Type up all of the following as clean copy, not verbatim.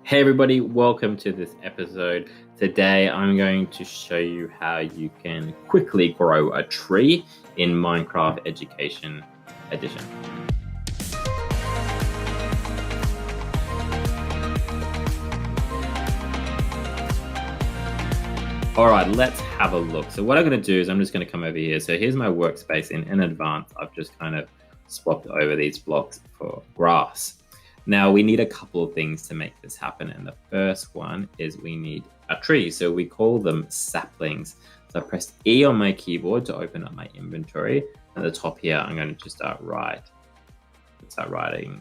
Hey everybody, welcome to this episode. Today I'm going to show you how you can quickly grow a tree in Minecraft Education Edition. All right, let's have a look. So what I'm going to do is I'm just going to come over here. So here's my workspace in advance. I've just kind of swapped over these blocks for grass. Now we need a couple of things to make this happen. And the first one is we need a tree. So we call them saplings. So I pressed E on my keyboard to open up my inventory. At the top here, I'm going to just start writing,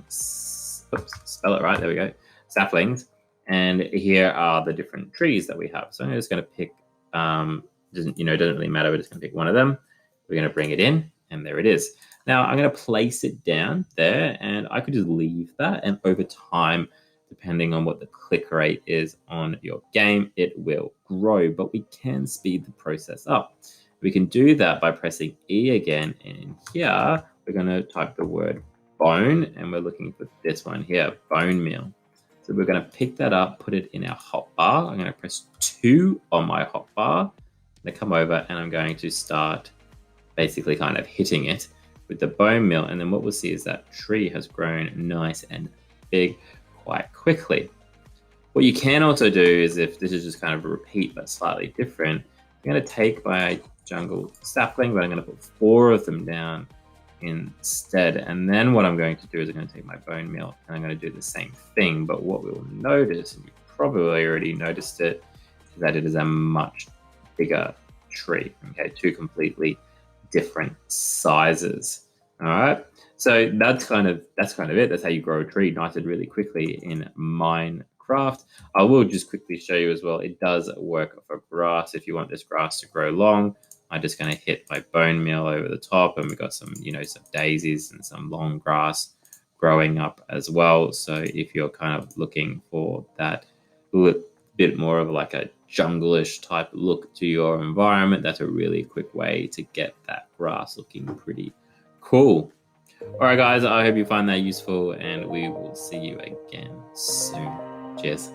spell it right, there we go, saplings. And here are the different trees that we have. So I'm just going to pick, doesn't really matter, we're just going to pick one of them. We're going to bring it in, and there it is. Now I'm going to place it down there, and I could just leave that, and over time, depending on what the click rate is on your game, it will grow, but we can speed the process up. We can do that by pressing E again, and in here, we're going to type the word bone, and we're looking for this one here, bone meal. So we're going to pick that up, put it in our hotbar. I'm going to press 2 on my hotbar. I'm going to come over, and I'm going to start basically kind of hitting it with the bone meal. And then what we'll see is that tree has grown nice and big quite quickly. What you can also do is, if this is just kind of a repeat but slightly different, I'm going to take my jungle sapling, but I'm going to put 4 of them down instead. And then what I'm going to do is I'm going to take my bone meal and I'm going to do the same thing. But what we'll notice, and you probably already noticed it, is that it is a much bigger tree. Okay, 2 completely different sizes. All right, so that's kind of it. That's how you grow a tree nice and really quickly in Minecraft. I will just quickly show you as well. It does work for grass. If you want this grass to grow long, I'm just going to hit my bone meal over the top, and we've got some, some daisies and some long grass growing up as well. So if you're kind of looking for that bit more of like a jungle-ish type look to your environment, that's a really quick way to get that grass looking pretty cool. All right, guys, I hope you find that useful, and we will see you again soon. Cheers.